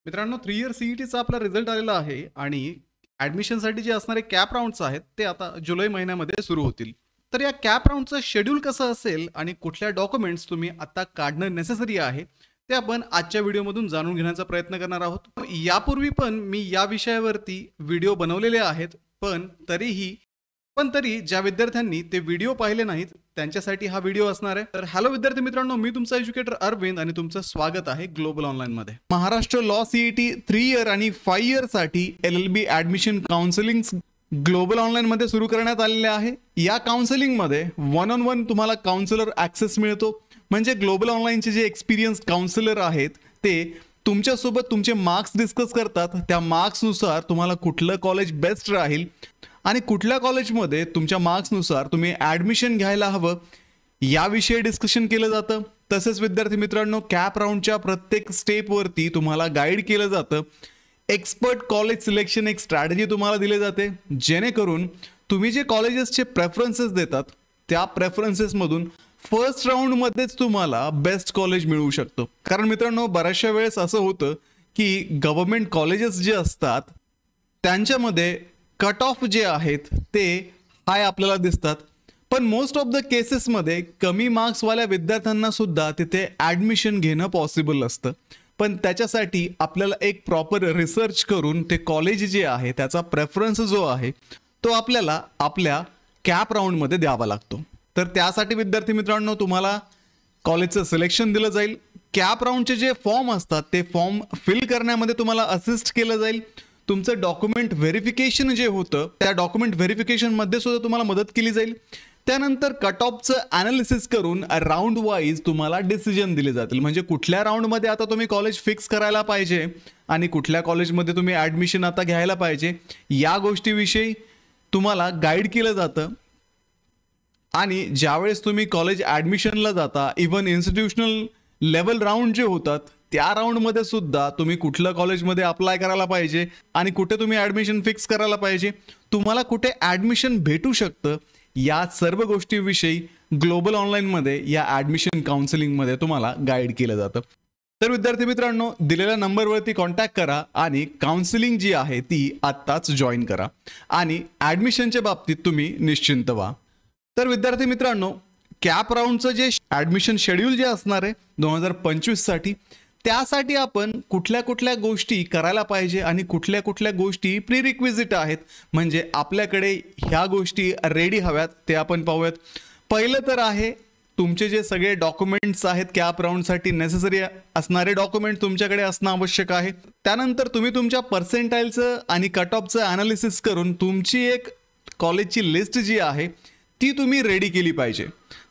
मित्रांनो 3 इयर सीईटीचा आपला रिझल्ट आलेला आहे आणि ॲडमिशनसाठी जे असणारे कॅप राउंड्स आहेत ते आता जुलै महिन्यामध्ये सुरू होतील. तर या कॅप राउंडचं शेड्यूल कसं असेल आणि कुठल्या डॉक्युमेंट्स तुम्ही आता काढणं नेसेसरी आहे ते आपण आजच्या व्हिडिओमधून जाणून घेण्याचा प्रयत्न करणार आहोत. यापूर्वी पण मी या विषयावरती व्हिडिओ बनवलेले आहेत, पण तरी ज्या विद्यार्थ्यांनी ते व्हिडिओ पाहिले नाहीत त्यांच्यासाठी हा व्हिडिओ असणार आहे. तर हॅलो विद्यार्थी मित्रांनो, मी तुमचा एज्युकेटर अरविंद आणि तुमचं स्वागत आहे ग्लोबल ऑनलाईन मध्ये. महाराष्ट्र लॉ सीईटी 3 इयर आणि 5 इयर साठी LLB admission counselling global online मध्ये सुरू करण्यात आलेले आहे. या काउन्सिलिंग मध्ये 1-on-1 तुम्हाला काउन्सिलर ऍक्सेस मिळतो. म्हणजे ग्लोबल ऑनलाईनचे जे एक्सपिरियन्स काउन्सिलर आहेत ते तुमच्यासोबत तुमचे मार्क्स डिस्कस करतात. त्या मार्क्सनुसार तुम्हाला कुठलं कॉलेज बेस्ट राहील आणि कुठल्या कॉलेजमध्ये तुमच्या मार्क्सनुसार तुम्ही ॲडमिशन घ्यायला हवं याविषयी डिस्कशन केलं जातं. तसेच विद्यार्थी मित्रांनो, कॅप राऊंडच्या प्रत्येक स्टेपवरती तुम्हाला गाईड केलं जातं. एक्सपर्ट कॉलेज सिलेक्शन एक स्ट्रॅटेजी तुम्हाला दिली जाते, जेणेकरून तुम्ही जे कॉलेजेसचे प्रेफरन्सेस देतात त्या प्रेफरन्सेसमधून फर्स्ट राऊंडमध्येच तुम्हाला बेस्ट कॉलेज मिळू शकतं. कारण मित्रांनो, बऱ्याचशा वेळेस असं होतं की गव्हर्नमेंट कॉलेजेस जे असतात त्यांच्यामध्ये कट ऑफ जे आहेत ते हाय आपल्याला दिसतात, पण मोस्ट ऑफ द केसेसमध्ये कमी मार्क्सवाल्या विद्यार्थ्यांना सुद्धा तिथे ॲडमिशन घेणं पॉसिबल असतं. पण त्याच्यासाठी आपल्याला एक प्रॉपर रिसर्च करून ते कॉलेज जे आहे त्याचा प्रेफरन्स जो आहे तो आपल्याला आपल्या कॅप राऊंडमध्ये द्यावा लागतो. तर त्यासाठी विद्यार्थी मित्रांनो तुम्हाला कॉलेजचं सिलेक्शन दिलं जाईल. कॅप राऊंडचे जे फॉर्म असतात ते फॉर्म फिल करण्यामध्ये तुम्हाला असिस्ट केलं जाईल. तुमचं डॉक्युमेंट व्हेरिफिकेशन जे होतं त्या डॉक्युमेंट व्हेरिफिकेशनमध्ये सुद्धा तुम्हाला मदत केली जाईल. त्यानंतर कट ऑफचं ॲनालिसिस करून राऊंड वाईज तुम्हाला डिसिजन दिले जातील. म्हणजे कुठल्या राऊंडमध्ये आता तुम्ही कॉलेज फिक्स करायला पाहिजे आणि कुठल्या कॉलेजमध्ये तुम्ही ॲडमिशन आता घ्यायला पाहिजे या गोष्टीविषयी तुम्हाला गाईड केलं जातं. आणि ज्यावेळेस तुम्ही कॉलेज ॲडमिशनला जाता, इव्हन इन्स्टिट्यूशनल लेवल राऊंड जे होतात त्या राऊंडमध्ये सुद्धा तुम्ही कुठल्या कॉलेजमध्ये अप्लाय करायला पाहिजे आणि कुठे तुम्ही ॲडमिशन फिक्स करायला पाहिजे, तुम्हाला कुठे ॲडमिशन भेटू शकतं, या सर्व गोष्टीविषयी ग्लोबल ऑनलाईनमध्ये या ॲडमिशन काउन्सिलिंगमध्ये तुम्हाला गाईड केलं जातं. तर विद्यार्थी मित्रांनो, दिलेल्या नंबरवरती कॉन्टॅक्ट करा आणि काउन्सिलिंग जी आहे ती आत्ताच जॉईन करा आणि ॲडमिशनच्या बाबतीत तुम्ही निश्चिंत व्हा. तर विद्यार्थी मित्रांनो, कॅप राऊंडचं जे ॲडमिशन शेड्यूल जे असणार आहे 2025 साठी, त्यासाठी आपण कुठल्या कुठल्या गोष्टी करायला पाहिजे आणि कुठल्या कुठल्या गोष्टी प्रीरिक्विजिट आहेत, म्हणजे आपल्याकडे ह्या गोष्टी रेडी हव्यात ते आपण पाहूयात. पहिलं तर आहे तुमचे जे सगळे डॉक्युमेंट्स आहेत कॅप राऊंडसाठी नेसेसरी असणारे डॉक्युमेंट तुमच्याकडे असणं आवश्यक आहे. त्यानंतर तुम्ही तुमच्या पर्सेंटाईलचं आणि कट ऑफचं ॲनालिसिस करून तुमची एक कॉलेजची लिस्ट जी आहे ती तुम्ही रेडी केली पाहिजे.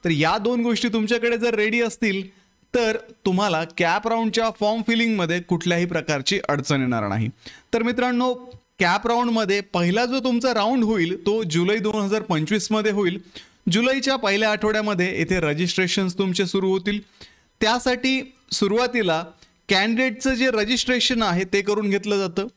तर या दोन गोष्टी तुमच्याकडे जर रेडी असतील तर तुम्हाला कॅप राऊंडच्या फॉर्म फिलिंगमध्ये कुठल्याही प्रकारची अडचण येणार नाही. तर मित्रांनो, कॅप राऊंडमध्ये पहिला जो तुमचा राऊंड होईल तो जुलै 2025 मध्ये होईल. जुलैच्या पहिल्या आठवड्यामध्ये येथे रजिस्ट्रेशन्स तुमचे सुरू होतील. त्यासाठी सुरुवातीला कॅन्डिडेटचं जे रजिस्ट्रेशन आहे ते करून घेतलं जातं.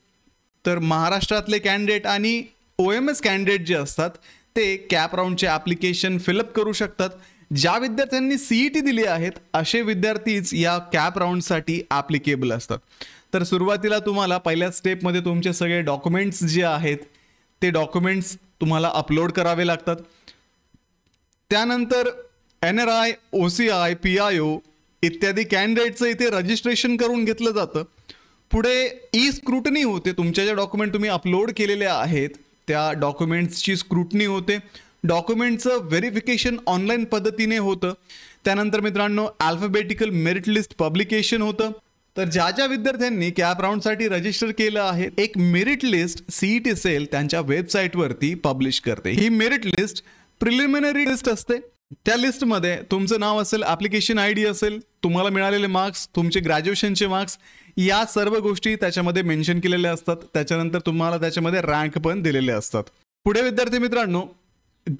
तर महाराष्ट्रातले कॅन्डिडेट आणि OMS कॅन्डिडेट जे असतात ते कॅप राऊंडचे ॲप्लिकेशन फिलअप करू शकतात. ज्या विद्यार्थ्यांनी CET दिली आहेत असे विद्यार्थीच या कॅप राऊंडसाठी ॲप्लिकेबल असतात. तर सुरुवातीला तुम्हाला पहिल्या स्टेपमध्ये तुमचे सगळे डॉक्युमेंट्स जे आहेत ते डॉक्युमेंट्स तुम्हाला अपलोड करावे लागतात. त्यानंतर NRI, OCI, PIO इत्यादी कॅन्डिडेटचं इथे रजिस्ट्रेशन करून घेतलं जातं. पुढे स्क्रुटनी होते. तुमच्या ज्या डॉक्युमेंट तुम्ही अपलोड केलेले आहेत त्या डॉक्युमेंट्सची स्क्रुटनी होते. डॉक्युमेंटचं व्हेरिफिकेशन ऑनलाईन पद्धतीने होतं. त्यानंतर मित्रांनो, अल्फाबेटिकल मेरिट लिस्ट पब्लिकेशन होतं. तर ज्या ज्या विद्यार्थ्यांनी कॅप राऊंडसाठी रजिस्टर केलं आहे, एक मेरिट लिस्ट CET सेल त्यांच्या वेबसाईटवरती पब्लिश करते. ही मेरिट लिस्ट प्रिलिमिनरी लिस्ट असते. त्या लिस्टमध्ये तुमचं नाव असेल, ॲप्लिकेशन ID असेल, तुम्हाला मिळालेले मार्क्स, तुमचे ग्रॅज्युएशनचे मार्क्स, या सर्व गोष्टी त्याच्यामध्ये मेन्शन केलेल्या असतात. त्याच्यानंतर तुम्हाला त्याच्यामध्ये रँक पण दिलेले असतात. पुढे विद्यार्थी मित्रांनो,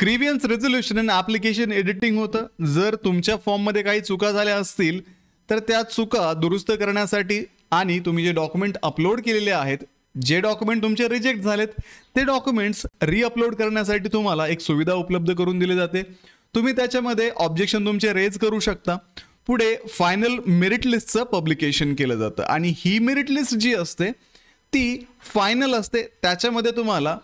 ग्रीव्हियन्स रेझोल्युशन आणि ॲप्लिकेशन एडिटिंग होतं. जर तुमच्या फॉर्ममध्ये काही चुका झाल्या असतील तर त्या चुका दुरुस्त करण्यासाठी आणि तुम्ही जे डॉक्युमेंट अपलोड केलेले आहेत, जे डॉक्युमेंट तुमचे रिजेक्ट झालेत ते डॉक्युमेंट्स रिअपलोड करण्यासाठी तुम्हाला एक सुविधा उपलब्ध करून दिली जाते. तुम्ही त्याच्यामध्ये ऑब्जेक्शन तुमचे रेज करू शकता. पुढे फायनल मेरिट लिस्टचं पब्लिकेशन केलं जातं आणि ही मेरिट लिस्ट जी असते ती फायनल असते. त्याच्यामध्ये तुम्हाला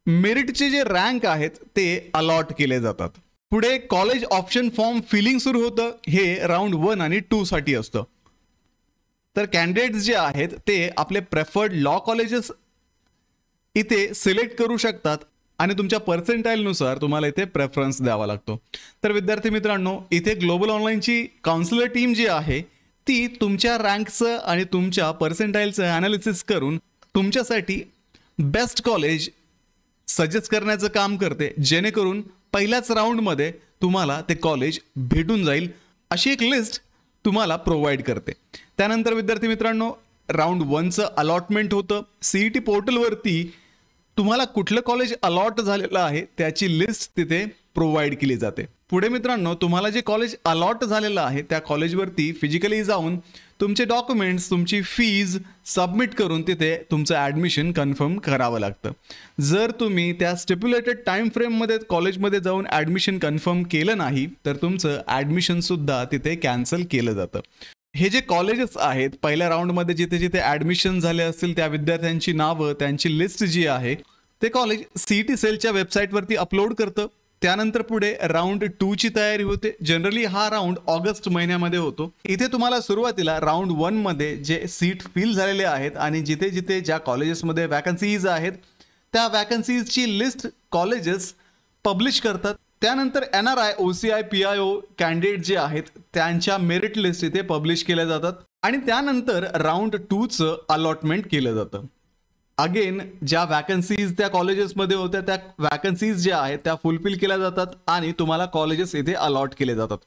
मेरिटचे जे रँक आहेत ते अलॉट केले जातात. पुढे कॉलेज ऑप्शन फॉर्म फिलिंग सुरू होतं. हे राऊंड 1 आणि 2 साठी असतं. तर कॅन्डिडेट्स जे आहेत ते आपले प्रेफर्ड लॉ कॉलेजेस इथे सिलेक्ट करू शकतात आणि तुमच्या पर्सेंटाईलनुसार तुम्हाला इथे प्रेफरन्स द्यावा लागतो. तर विद्यार्थी मित्रांनो, इथे ग्लोबल ऑनलाईनची काउन्सिलर टीम जी आहे ती तुमच्या रँकचं आणि तुमच्या पर्सेंटाईलचं ॲनालिसिस करून तुमच्यासाठी बेस्ट कॉलेज सजेस्ट करण्याचं काम करते, जेणेकरून पहिल्याच राऊंडमध्ये तुम्हाला ते कॉलेज भेटून जाईल अशी एक लिस्ट तुम्हाला प्रोव्हाइड करते. त्यानंतर विद्यार्थी मित्रांनो, राऊंड 1चं अलॉटमेंट होतं. CET पोर्टलवरती तुम्हाला कुठलं कॉलेज अलॉट झालेलं आहे त्याची लिस्ट तिथे प्रोव्हाइड केली जाते. पुढे मित्रांनो, तुम्हाला जे कॉलेज अलॉट झालेलं आहे त्या कॉलेजवरती फिजिकली जाऊन तुमचे डॉक्युमेंट्स, तुमची फीज सबमिट करून तिथे तुमचं ॲडमिशन कन्फर्म करावं लागतं. जर तुम्ही त्या स्टिप्युलेटेड टाईम फ्रेममध्ये कॉलेजमध्ये जाऊन ॲडमिशन कन्फर्म केलं नाही तर तुमचं ॲडमिशनसुद्धा तिथे कॅन्सल केलं जातं. हे जे कॉलेजेस आहेत पहिल्या राऊंडमध्ये जिथे जिथे ॲडमिशन झाले असतील त्या विद्यार्थ्यांची नावं, त्यांची लिस्ट जी आहे ते कॉलेज CET सेलच्या वेबसाईटवरती अपलोड करतं. त्यानंतर पुढे राऊंड 2 ची तयारी होते. जनरली हा राऊंड ऑगस्ट महिन्यामध्ये होतो. इथे तुम्हाला सुरुवातीला राऊंड 1 मध्ये जे सीट फिल झालेले आहेत आणि जिथे जिथे ज्या कॉलेजेसमध्ये वॅकन्सीज आहेत त्या वॅकन्सीजची लिस्ट कॉलेजेस पब्लिश करतात. त्यानंतर NRI, OCI, PIO कॅन्डिडेट जे आहेत त्यांच्या मेरिट लिस्ट इथे पब्लिश केल्या जातात आणि त्यानंतर राऊंड 2चं अलॉटमेंट केलं जातं. अगेन ज्या वॅकन्सीज त्या कॉलेजेसमध्ये होत्या त्या वॅकन्सीज ज्या आहेत त्या फुलफिल केल्या जातात आणि तुम्हाला कॉलेजेस इथे अलॉट केले जातात.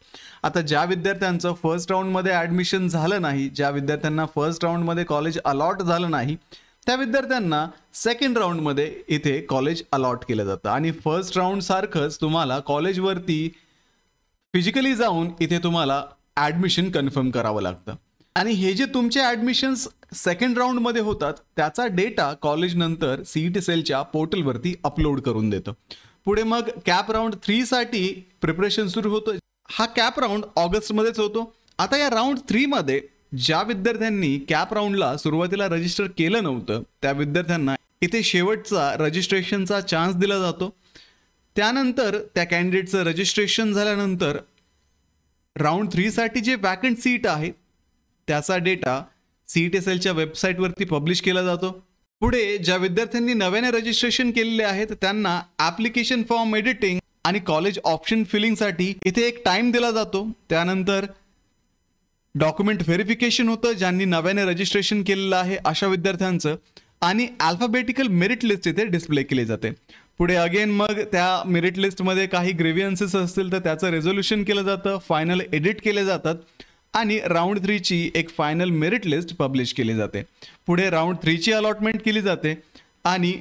आता ज्या विद्यार्थ्यांचं फर्स्ट राऊंडमध्ये ॲडमिशन झालं नाही, ज्या विद्यार्थ्यांना फर्स्ट राऊंडमध्ये कॉलेज अलॉट झालं नाही त्या विद्यार्थ्यांना सेकंड राऊंडमध्ये इथे कॉलेज अलॉट केलं जातं आणि फर्स्ट राऊंड सारखंच तुम्हाला कॉलेजवरती फिजिकली जाऊन इथे तुम्हाला ॲडमिशन कन्फर्म करावं लागतं. आणि हे जे तुमचे ॲडमिशन्स सेकंड राऊंडमध्ये होतात त्याचा डेटा कॉलेज नंतर CET सेलच्या पोर्टलवरती अपलोड करून देतं. पुढे मग कॅप राऊंड 3 साठी प्रिपरेशन सुरू होतं. हा कॅप राऊंड ऑगस्टमध्येच होतो. आता या राऊंड 3 मध्ये ज्या विद्यार्थ्यांनी कॅप राऊंडला सुरुवातीला रजिस्टर केलं नव्हतं त्या विद्यार्थ्यांना इथे शेवटचा रजिस्ट्रेशनचा चान्स दिला जातो. त्यानंतर त्या कॅन्डिडेटचं रजिस्ट्रेशन झाल्यानंतर राऊंड 3 साठी जे वॅकंट सीट आहे त्याचा डेटा CET सेलच्या वेबसाईटवरती पब्लिश केला जातो. पुढे ज्या विद्यार्थ्यांनी नव्याने रजिस्ट्रेशन केलेले आहेत त्यांना ॲप्लिकेशन फॉर्म एडिटिंग आणि कॉलेज ऑप्शन फिलिंगसाठी इथे एक टाइम दिला जातो. त्यानंतर डॉक्युमेंट व्हेरिफिकेशन होतं ज्यांनी नव्याने रजिस्ट्रेशन केलेलं आहे अशा विद्यार्थ्यांचं आणि अल्फाबेटिकल मेरिट लिस्ट इथे डिस्प्ले केली जाते. पुढे अगेन मग त्या मेरिट लिस्टमध्ये काही ग्रेव्हियन्सेस असतील तर त्याचं रेझोल्युशन केलं जातं, फायनल एडिट केले जातात आणि राऊंड 3 ची एक फायनल मेरिट लिस्ट पब्लिश केली जाते. पुढे राऊंड 3 ची अलॉटमेंट केली जाते आणि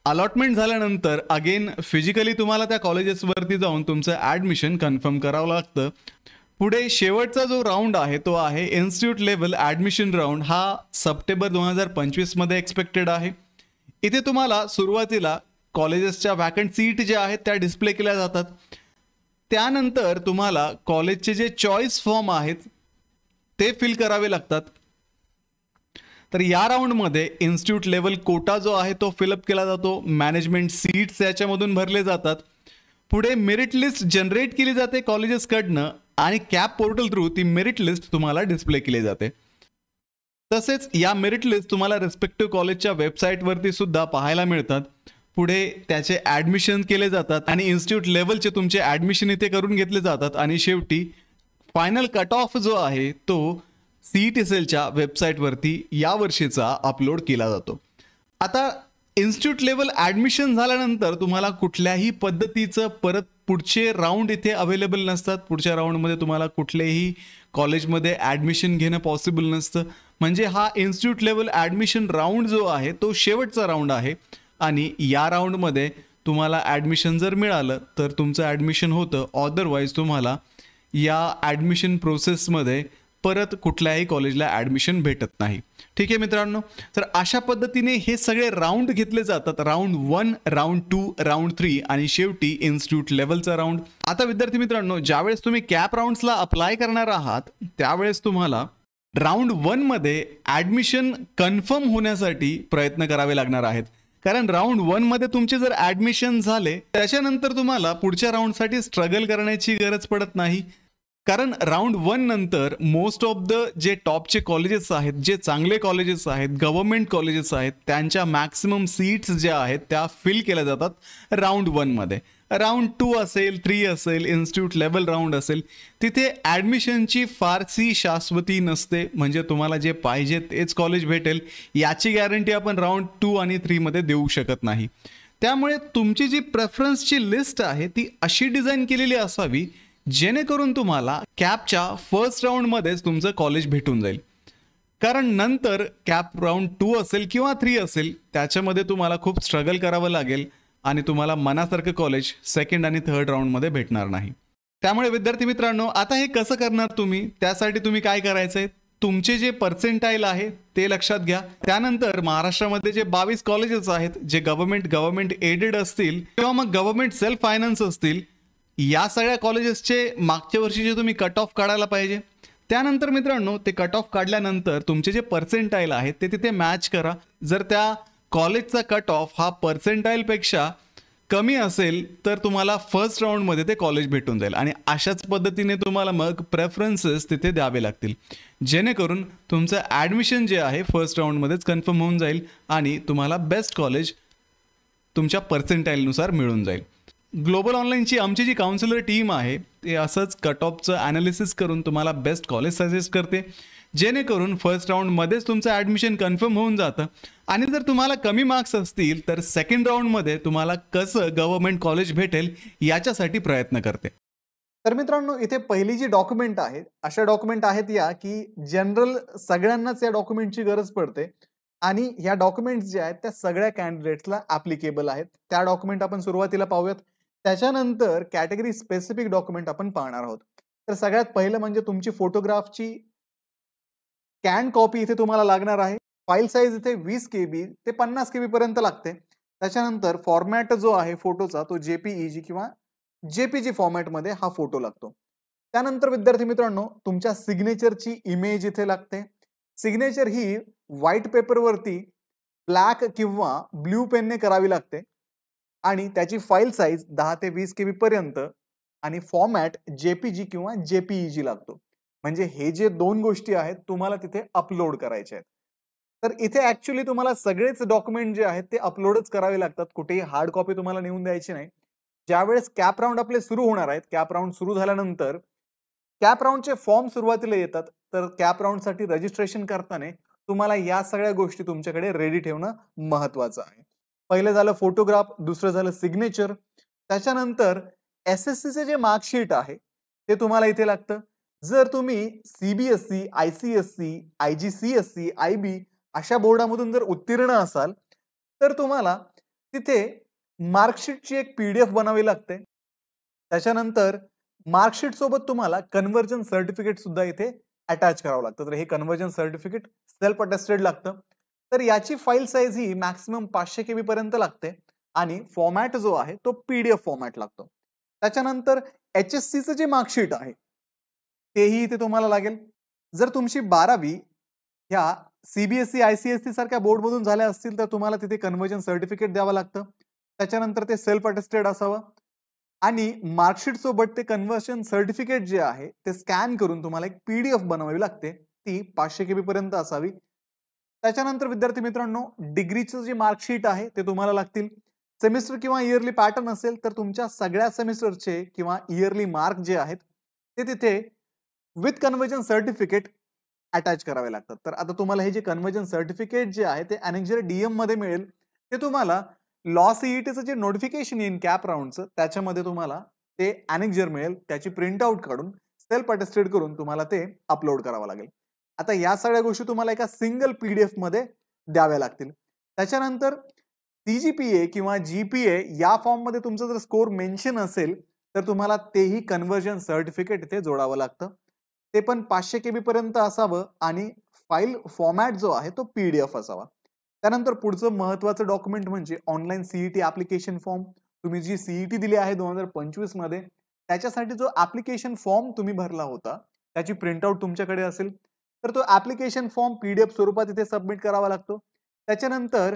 अलॉटमेंट झाल्यानंतर अगेन फिजिकली तुम्हाला त्या कॉलेजेसवरती जाऊन तुमचं ॲडमिशन कन्फर्म करावं लागतं. पुढे शेवटचा जो राऊंड आहे तो आहे इन्स्टिट्यूट लेवल ॲडमिशन राऊंड. हा सप्टेंबर 2025 मध्ये एक्सपेक्टेड आहे. इथे तुम्हाला सुरुवातीला कॉलेजेसच्या वॅकंट सीट ज्या आहेत त्या डिस्प्ले केल्या जातात. त्यानंतर तुम्हाला कॉलेजचे जे चॉईस फॉर्म आहेत ते फिल करावे लागतात. तर या राऊंडमध्ये इन्स्टिट्यूट लेवल कोटा जो आहे तो फिलअप केला जातो. मॅनेजमेंट सीट्स याच्यामधून भरले जातात. पुढे मेरिट लिस्ट जनरेट केली जाते कॉलेजेसकडनं आणि कॅप पोर्टल थ्रू ती मेरिट लिस्ट तुम्हाला डिस्प्ले केली जाते. तसेच या मेरिट लिस्ट तुम्हाला रिस्पेक्टिव्ह कॉलेजच्या वेबसाईटवरती सुद्धा पाहायला मिळतात. पुढे त्याचे ॲडमिशन केले जातात आणि इन्स्टिट्यूट लेवलचे तुमचे ॲडमिशन इथे करून घेतले जातात आणि शेवटी फायनल कट ऑफ जो आहे तो CET सेलच्या वेबसाईटवरती या वर्षीचा अपलोड केला जातो. आता इन्स्टिट्यूट लेवल ॲडमिशन झाल्यानंतर तुम्हाला कुठल्याही पद्धतीचं परत पुढचे राऊंड इथे अवेलेबल नसतात. पुढच्या राऊंडमध्ये तुम्हाला कुठलेही कॉलेजमध्ये ॲडमिशन घेणं पॉसिबल नसतं. म्हणजे हा इन्स्टिट्यूट लेवल ॲडमिशन राऊंड जो आहे तो शेवटचा राऊंड आहे आणि या राऊंडमध्ये तुम्हाला ॲडमिशन जर मिळालं तर तुमचं ॲडमिशन होतं. अदरवाईज तुम्हाला या ॲडमिशन प्रोसेसमध्ये परत कुठल्याही कॉलेजला ॲडमिशन भेटत नाही. ठीक आहे मित्रांनो, तर अशा पद्धतीने हे सगळे राऊंड घेतले जातात. राऊंड 1, राऊंड 2, राऊंड 3 आणि शेवटी इन्स्टिट्यूट लेवलचा राऊंड. आता विद्यार्थी मित्रांनो, ज्यावेळेस तुम्ही कॅप राऊंड्सला अप्लाय करणार आहात त्यावेळेस तुम्हाला राऊंड 1 मध्ये ॲडमिशन कन्फर्म होण्यासाठी प्रयत्न करावे लागणार आहेत. कारण राऊंड 1 मध्ये तुमचे जर ॲडमिशन झाले त्याच्यानंतर तुम्हाला पुढच्या राऊंडसाठी स्ट्रगल करण्याची गरज पडत नाही. कारण राऊंड 1 नंतर मोस्ट ऑफ द जे टॉपचे कॉलेजेस आहेत, जे चांगले कॉलेजेस आहेत, गव्हर्नमेंट कॉलेजेस आहेत, त्यांच्या मॅक्सिमम सीट्स ज्या आहेत त्या फिल केल्या जातात राऊंड 1 मध्ये. राऊंड 2 असेल, 3 असेल, इन्स्टिट्यूट लेवल राऊंड असेल, तिथे ॲडमिशनची फारशी शाश्वती नसते. म्हणजे तुम्हाला जे पाहिजे तेच कॉलेज भेटेल याची गॅरंटी आपण राऊंड 2 आणि 3 मध्ये देऊ शकत नाही. त्यामुळे तुमची जी प्रेफरन्सची लिस्ट आहे ती अशी डिझाईन केलेली असावी जेणेकरून तुम्हाला कॅपच्या फर्स्ट राऊंडमध्येच तुमचं कॉलेज भेटून जाईल. कारण नंतर कॅप राऊंड 2 असेल किंवा 3 असेल त्याच्यामध्ये तुम्हाला खूप स्ट्रगल करावं लागेल आणि तुम्हाला मनासारखं कॉलेज सेकंड आणि थर्ड राऊंडमध्ये भेटणार नाही. त्यामुळे विद्यार्थी मित्रांनो, आता हे कसं करणार तुम्ही? त्यासाठी तुम्ही काय करायचं आहे, तुमचे जे पर्सेंटाईल आहे ते लक्षात घ्या. त्यानंतर महाराष्ट्रामध्ये जे 22 कॉलेजेस आहेत, जे गव्हर्नमेंट एडेड असतील किंवा मग गव्हर्नमेंट सेल्फ फायनान्स असतील, या सगळ्या कॉलेजेसचे मागच्या वर्षीचे तुम्ही कट ऑफ काढायला पाहिजे. त्यानंतर मित्रांनो, ते कट ऑफ काढल्यानंतर तुमचे जे पर्सेंटाईल आहेत ते तिथे मॅच करा. जर त्या कॉलेजचा कट ऑफ हा पर्सेंटाईलपेक्षा कमी असेल तर तुम्हाला फर्स्ट राऊंडमध्ये ते कॉलेज भेटून जाईल आणि अशाच पद्धतीने तुम्हाला मग प्रेफरन्सेस तिथे द्यावे लागतील, जेणेकरून तुमचं ॲडमिशन जे आहे फर्स्ट राऊंडमध्येच कन्फर्म होऊन जाईल आणि तुम्हाला बेस्ट कॉलेज तुमच्या पर्सेंटाईलनुसार मिळून जाईल. ग्लोबल ऑनलाईनची आमची जी काउन्सिलर टीम आहे ते असंच कट ऑफचं ॲनालिसिस करून तुम्हाला बेस्ट कॉलेज सजेस्ट करते, जेणेकरून फर्स्ट राऊंडमध्येच तुमचं ॲडमिशन कन्फर्म होऊन जातं. आणि जर तुम्हाला कमी मार्क्स असतील तर सेकंड राऊंडमध्ये तुम्हाला कसं गव्हर्नमेंट कॉलेज भेटेल याच्यासाठी प्रयत्न करते. तर मित्रांनो, इथे पहिली जी डॉक्युमेंट आहे, अशा डॉक्युमेंट आहेत या की जनरल सगळ्यांनाच या डॉक्युमेंटची गरज पडते आणि ह्या डॉक्युमेंट्स ज्या आहेत त्या सगळ्या कॅन्डिडेट्सला ॲप्लिकेबल आहेत. त्या डॉक्युमेंट आपण सुरुवातीला पाहूयात. त्याच्यानंतर कॅटेगरी स्पेसिफिक डॉक्युमेंट आपण पाहणार आहोत. तर सगळ्यात पहिलं म्हणजे तुमची फोटोग्राफची स्कॅन कॉपी इथे तुम्हाला लागणार आहे. फाईल साईज इथे 20 KB ते 50 KB पर्यंत लागते. त्याच्यानंतर फॉर्मॅट जो आहे फोटोचा तो JPEG किंवा JPG फॉर्मॅटमध्ये हा फोटो लागतो. त्यानंतर विद्यार्थी मित्रांनो, तुमच्या सिग्नेचरची इमेज इथे लागते. सिग्नेचर ही व्हाईट पेपरवरती ब्लॅक किंवा ब्ल्यू पेनने करावी लागते आणि त्याची फाईल साईज 10 ते 20 KB पर्यंत आणि फॉर्मॅट JPG किंवा JPEG लागतो. म्हणजे हे जे दोन गोष्टी आहेत तुम्हाला तिथे अपलोड करायचे आहेत. तर इथे ऍक्च्युली तुम्हाला सगळेच डॉक्युमेंट जे आहेत ते अपलोडच करावे लागतात. कुठेही हार्ड कॉपी तुम्हाला नेऊन द्यायची नाही. ज्यावेळेस कॅप राऊंड आपले सुरू होणार आहेत, कॅप राऊंड सुरू झाल्यानंतर कॅप राऊंडचे फॉर्म सुरुवातीला येतात. तर कॅप राऊंडसाठी रजिस्ट्रेशन करताना तुम्हाला या सगळ्या गोष्टी तुमच्याकडे रेडी ठेवणं महत्वाचं आहे. पहिलं झालं फोटोग्राफ, दुसरं झालं सिग्नेचर. त्याच्यानंतर SSCचे जे मार्कशीट आहे ते तुम्हाला इथे लागतं. जर तुम्ही CBSE, ICSE, IGCSE, IB अशा बोर्डामधून जर उत्तीर्ण असाल तर तुम्हाला तिथे मार्कशीटची एक PDF बनावी लागते. त्याच्यानंतर मार्कशीट सोबत तुम्हाला कन्व्हर्जन सर्टिफिकेट सुद्धा इथे अटॅच करावं लागतं. तर हे कन्व्हर्जन सर्टिफिकेट सेल्फ अटेस्टेड लागतं. तर याची फाईल साईज ही मॅक्सिमम 500 KB पर्यंत लागते आणि फॉर्मॅट जो आहे तो PDF फॉर्मॅट लागतो. त्याच्यानंतर HSCचं जे मार्कशीट आहे तेही इथे तुम्हाला लागेल. जर तुमची 12वी ह्या CBSE, ICSE सारख्या बोर्डमधून झाल्या असतील तर तुम्हाला तिथे कन्व्हर्जन सर्टिफिकेट द्यावं लागतं. त्याच्यानंतर ते सेल्फ अटेस्टेड असावं आणि मार्कशीट सोबत ते कन्व्हर्जन सर्टिफिकेट जे आहे ते स्कॅन करून तुम्हाला एक PDF बनवावी लागते. ती 500 KB पर्यंत असावी. त्याच्यानंतर विद्यार्थी मित्रांनो, डिग्रीचं जे मार्कशीट आहे ते तुम्हाला लागतील. सेमिस्टर किंवा इयरली पॅटर्न असेल तर तुमच्या सगळ्या सेमिस्टरचे किंवा इयरली मार्क जे आहेत ते तिथे विथ कन्व्हर्जन सर्टिफिकेट अटॅच करावे लागतात. तर आता तुम्हाला हे जे कन्व्हर्जन सर्टिफिकेट जे आहे ते अनेक्झर DM मध्ये मिळेल. ते तुम्हाला लॉ CETचं जे नोटिफिकेशन येईल कॅप राऊंडचं त्याच्यामध्ये तुम्हाला ते अनेक्झर मिळेल. त्याची प्रिंट आउट काढून सेल्फ अटेस्टेड करून तुम्हाला ते अपलोड करावं लागेल. आता या सगळ्या गोष्टी तुम्हाला एका सिंगल PDF मध्ये द्याव्या लागतील. त्याच्यानंतर CGPA किंवा GPA या फॉर्म मध्ये तुमचा जर स्कोर मेन्शन असेल तर तुम्हाला तेही कन्व्हर्जन सर्टिफिकेट इथे जोडावं लागतं. ते पण 500 KB पर्यंत असावं आणि फाईल फॉर्मॅट जो आहे तो PDF असावा. त्यानंतर पुढचं महत्त्वाचं डॉक्युमेंट म्हणजे ऑनलाईन CET ॲप्लिकेशन फॉर्म. तुम्ही जी CET दिली आहे 2025 मध्ये त्याच्यासाठी जो ॲप्लिकेशन फॉर्म तुम्ही भरला होता त्याची प्रिंटआउट तुमच्याकडे असेल तर तो ॲप्लिकेशन फॉर्म PDF स्वरूपात इथे सबमिट करावा लागतो. त्याच्यानंतर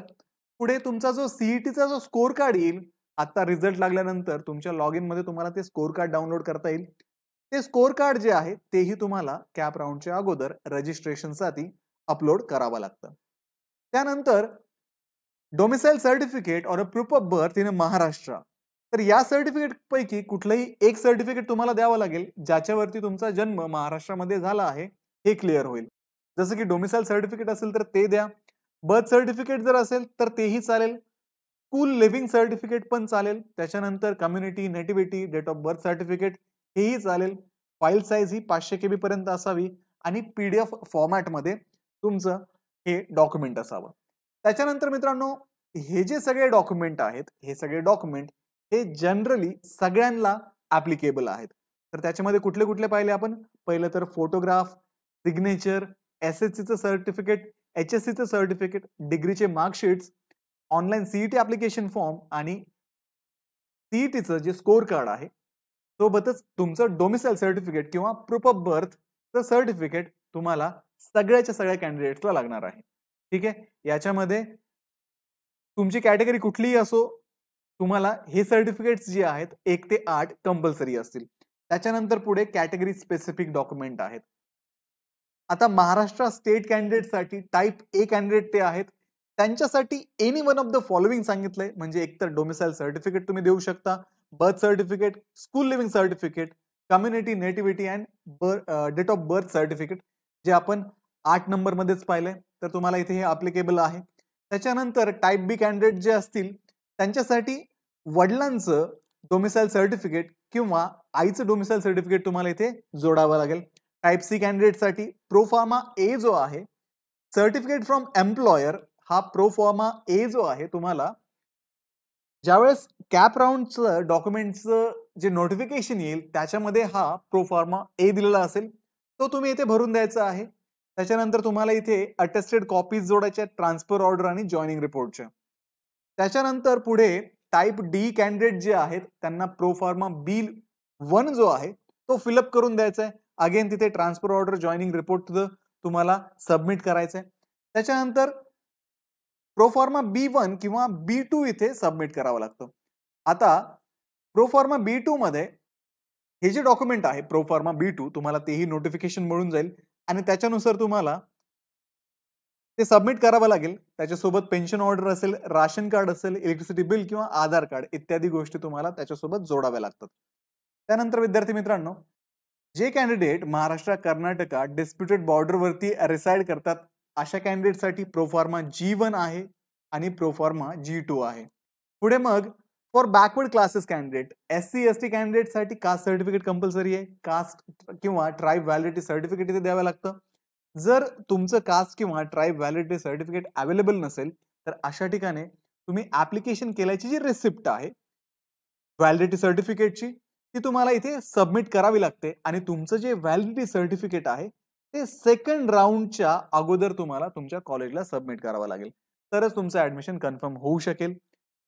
पुढे तुमचा जो CETचा जो स्कोर कार्ड येईल, आता रिझल्ट लागल्यानंतर तुमच्या लॉगिन मध्ये तुम्हाला ते स्कोर कार्ड डाउनलोड करता येईल. ते स्कोर कार्ड जे आहे तेही तुम्हाला कॅप राऊंडच्या अगोदर रजिस्ट्रेशनसाठी अपलोड करावं लागतं. त्यानंतर डोमिसाइल सर्टिफिकेट और proof of birth in Maharashtra. तर या सर्टिफिकेट पैकी कुठलंही एक सर्टिफिकेट तुम्हाला द्यावं लागेल ज्याच्यावरती तुमचा जन्म महाराष्ट्रामध्ये झाला आहे हे क्लिअर होईल. जसं की डोमिसाइल सर्टिफिकेट असेल तर ते द्या. बर्थ सर्टिफिकेट जर असेल तर तेही चालेल. स्कूल लिव्हिंग सर्टिफिकेट पण चालेल. त्याच्यानंतर community nativity date of birth certificate हेही चालेल. फाईल साईज ही 500 KB पर्यंत असावी आणि PDF फॉर्मॅटमध्ये तुमचं हे डॉक्युमेंट असावं. त्याच्यानंतर मित्रांनो हे जे सगळे डॉक्युमेंट आहेत हे सगळे डॉक्युमेंट हे जनरली सगळ्यांना ऍप्लिकेबल आहेत. तर त्याच्यामध्ये कुठले कुठले पाहिले आपण? पहिलं तर फोटोग्राफ, सिग्नेचर, SSCचं सर्टिफिकेट, HSCचं सर्टिफिकेट, डिग्रीचे marksheets, online CET application form आणि CETचं जे स्कोर कार्ड आहे सोबतच तुमचं डोमिसाइल सर्टिफिकेट किंवा प्रूफ ऑफ बर्थचं सर्टिफिकेट तुम्हाला सगळ्याच्या सगळ्या कॅन्डिडेट्सला लागणार आहे. ठीक आहे. याच्यामध्ये तुमची कॅटेगरी कुठलीही असो तुम्हाला हे सर्टिफिकेट्स जे आहेत 1 ते 8 कंपल्सरी असतील. त्याच्यानंतर पुढे कॅटेगरी स्पेसिफिक डॉक्युमेंट आहेत. आता महाराष्ट्र स्टेट कॅन्डिडेटसाठी टाईप A कॅन्डिडेट ते आहेत त्यांच्यासाठी any one of the following सांगितलंय. म्हणजे एकतर डोमिसाइल सर्टिफिकेट तुम्ही देऊ शकता, birth certificate, school leaving certificate, community nativity and date of birth certificate जे आपण 8 नंबर मध्येच पाहिलंय तर तुम्हाला इथे हे ऍप्लिकेबल आहे. त्याच्यानंतर टाईप B कॅन्डिडेट जे असतील त्यांच्यासाठी वडिलांचं डोमिसाइल सर्टिफिकेट किंवा आईचं डोमिसाइल सर्टिफिकेट तुम्हाला इथे जोडावं लागेल. टाईप C कॅन्डिडेटसाठी प्रोफॉर्मा A जो आहे सर्टिफिकेट फ्रॉम एम्प्लॉयर हा प्रोफॉर्मा A जो आहे तुम्हाला ज्यावेळेस कॅप राऊंडचं डॉक्युमेंटचं जे नोटिफिकेशन येईल त्याच्यामध्ये हा प्रोफॉर्मा A दिलेला असेल तो तुम्ही इथे भरून द्यायचा आहे. त्याच्यानंतर तुम्हाला इथे अटेस्टेड कॉपीज जोडायच्या ट्रान्सफर ऑर्डर आणि जॉईनिंग रिपोर्टच्या. त्याच्यानंतर पुढे टाईप D कॅन्डिडेट जे आहेत त्यांना प्रोफॉर्मा B1 जो आहे तो फिलअप करून द्यायचा आहे. अगेन तिथे ट्रान्सफर ऑर्डर जॉईनिंग रिपोर्ट तुम्हाला सबमिट करायचं आहे. त्याच्यानंतर प्रोफॉर्मा B1 किंवा B2 इथे सबमिट करावं लागतं. आता प्रोफॉर्मा B2 मध्ये हे जे डॉक्युमेंट आहे प्रोफॉर्मा B2 तुम्हाला तेही नोटिफिकेशन मिळून जाईल आणि त्याच्यानुसार तुम्हाला ते सबमिट करावं लागेल. त्याच्यासोबत पेन्शन ऑर्डर असेल, राशन कार्ड असेल, इलेक्ट्रिसिटी बिल किंवा आधार कार्ड इत्यादी गोष्टी तुम्हाला त्याच्यासोबत जोडाव्या लागतात. त्यानंतर विद्यार्थी मित्रांनो जे कॅन्डिडेट महाराष्ट्र कर्नाटका डिस्प्युटेड बॉर्डरवरती रिसाइड करतात अशा कॅन्डिडेटसाठी प्रोफॉर्मा G1 आहे आणि प्रोफॉर्मा G2 आहे. पुढे मग for backward classes candidate SC ST कॅन्डिडेटसाठी कास्ट सर्टिफिकेट कंपल्सरी आहे. कास्ट किंवा ट्राईब व्हॅलिडिटी सर्टिफिकेट इथे द्यावं लागतं. जर तुमचं कास्ट किंवा ट्राईब व्हॅलिडिटी सर्टिफिकेट अवेलेबल नसेल तर अशा ठिकाणी तुम्ही ऍप्लिकेशन केल्याची जी रिसिप्ट आहे व्हॅलिडिटी सर्टिफिकेटची ती तुम्हाला इथे सबमिट करावी लागते आणि तुमचं जे व्हॅलिडिटी सर्टिफिकेट आहे ते सेकंड राऊंडच्या अगोदर तुम्हाला तुमच्या कॉलेजला सबमिट करावं लागेल तरच तुमचं ऍडमिशन कन्फर्म होऊ शकेल.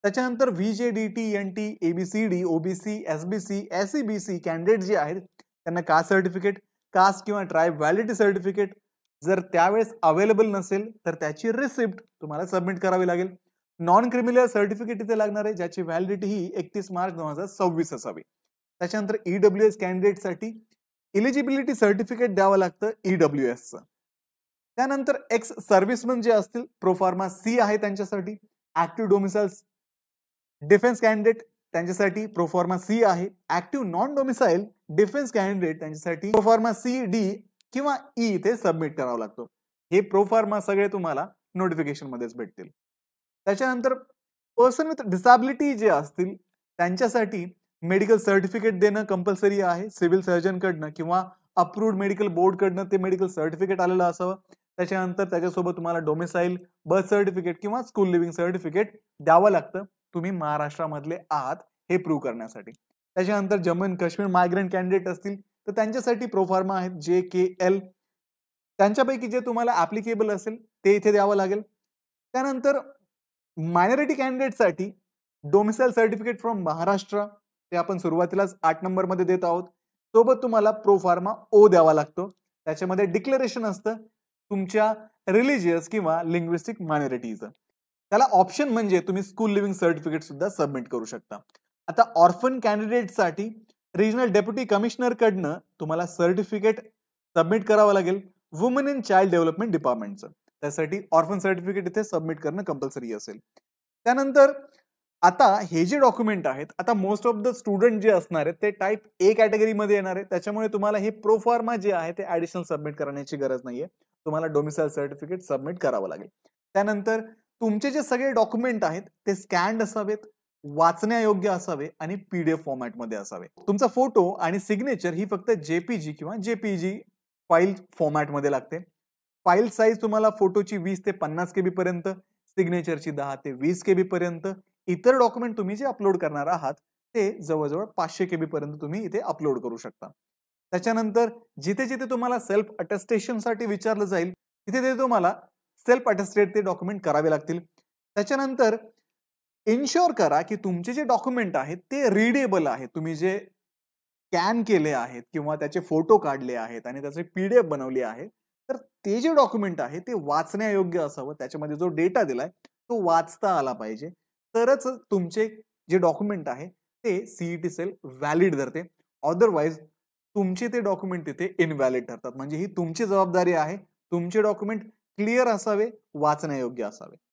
त्याच्यानंतर VJDT NT ABCD OBC SBC SC BC candidate जे आहेत त्यांना कास्ट सर्टिफिकेट कास्ट किंवा ट्राईब व्हॅलिडिटी सर्टिफिकेट जर त्यावेळेस अवेलेबल नसेल तर त्याची रिसिप्ट तुम्हाला सबमिट करावी लागेल. नॉन क्रिमिनल सर्टिफिकेट इथे लागणार आहे ज्याची व्हॅलिडिटी ही 31 मार्च 2026 असावी. त्याच्यानंतर EWS कॅन्डिडेटसाठी इलिजिबिलिटी सर्टिफिकेट द्यावं लागतं EWSचं. त्यानंतर एक्स सर्व्हिसमन जे असतील प्रोफॉर्मा C आहे त्यांच्यासाठी. ऍक्टिव्ह डोमिसाइल्स डिफेन्स कॅन्डिडेट त्यांच्यासाठी प्रोफॉर्मा C आहे. Active non domicile defence candidate त्यांच्यासाठी प्रोफॉर्मा C D किंवा E इथे सबमिट करावं लागतो. हे प्रोफॉर्मा सगळे तुम्हाला नोटिफिकेशन मध्येच भेटतील. त्याच्यानंतर पर्सन विथ डिसॅबिलिटी जे असतील त्यांच्यासाठी मेडिकल सर्टिफिकेट देणं कंपल्सरी आहे. सिव्हिल सर्जन कडनं किंवा अप्रूव्ड मेडिकल बोर्ड कडनं ते मेडिकल सर्टिफिकेट आलेलं असावं. त्याच्यानंतर त्याच्यासोबत तुम्हाला डोमिसाइल बर्थ सर्टिफिकेट किंवा स्कूल लिव्हिंग सर्टिफिकेट द्यावं लागतं तुम्ही महाराष्ट्रामधले आहात हे प्रूव्ह करण्यासाठी. त्याच्यानंतर Jammu and Kashmir migrant candidate असतील तर त्यांच्यासाठी प्रोफॉर्मा आहेत JKL. त्यांच्यापैकी जे तुम्हाला ऍप्लिकेबल असेल ते इथे द्यावं लागेल. त्यानंतर मायनॉरिटी कॅन्डिडेटसाठी डोमिसाइल सर्टिफिकेट फ्रॉम महाराष्ट्र ते आपण सुरुवातीलाच 8 नंबरमध्ये देत आहोत. सोबत तुम्हाला प्रो फार्मा ओ द्यावा लागतो. त्याच्यामध्ये डिक्लेरेशन असतं तुमच्या रिलिजियस किंवा लिंग्विस्टिक मायनॉरिटीचं. त्याला ऑप्शन म्हणजे तुम्ही स्कूल लिव्हिंग सर्टिफिकेट सुद्धा सबमिट करू शकता. आता ऑर्फन कॅन्डिडेटसाठी रिजनल डेप्युटी कमिशनर कडनं तुम्हाला सर्टिफिकेट सबमिट करावं लागेल वुमन अँड चाइल्ड डेव्हलपमेंट डिपार्टमेंटचं. त्यासाठी ऑर्फन सर्टिफिकेट इथे सबमिट करणं कंपल्सरी असेल. त्यानंतर आता हे जे डॉक्युमेंट आहेत, आता मोस्ट ऑफ द स्टुडंट जे असणार आहेत ते टाइप ए कॅटेगरीमध्ये येणार आहे. त्याच्यामुळे तुम्हाला हे प्रो फार्मा जे आहे ते ऍडिशनल सबमिट करण्याची गरज नाहीये. तुम्हाला डोमिसाइल सर्टिफिकेट सबमिट करावं लागेल. त्यानंतर तुमचे जे सगळे डॉक्युमेंट आहेत ते स्कॅन्ड असावेत, वाचण्यायोग्य असावे आणि पीडीएफ फॉर्मॅटमध्ये असावे. तुमचा फोटो आणि सिग्नेचर ही फक्त जेपीजी किंवा जेपीजी फाईल फॉर्मॅटमध्ये लागते. फाईल साईज तुम्हाला फोटोची 20 ते 50 केबी पर्यंत, सिग्नेचरची 10 ते 20 केबी पर्यंत. इतर डॉक्युमेंट तुम्ही जे अपलोड करणार आहात ते जवळजवळ 500 केबी पर्यंत तुम्ही इथे अपलोड करू शकता. त्याच्यानंतर जिथे जिथे तुम्हाला सेल्फ अटेस्टेशनसाठी विचारलं जाईल तिथे ते तुम्हाला सेल्फ अटेस्टेड ते डॉक्युमेंट करावे लागतील. त्याच्यानंतर इन्शुअर करा की तुमचे जे डॉक्युमेंट आहेत ते रीडेबल आहेत. तुम्ही जे स्कॅन केले आहेत किंवा त्याचे फोटो काढले आहेत आणि त्याचे पीडीएफ बनवले आहे, तर ते जे डॉक्युमेंट आहे ते वाचण्यायोग्य असावं. त्याच्यामध्ये जो डेटा दिलाय तो वाचता आला पाहिजे. तरच तुमचे जे डॉक्युमेंट आहे ते सीईटी सेल व्हॅलिड धरते. अदरवाईज तुमचे ते डॉक्युमेंट तिथे इनव्हॅलिड ठरतात. म्हणजे ही तुमची जबाबदारी आहे. तुमचे डॉक्युमेंट क्लिअर असावे, वाचण्यायोग्य असावे.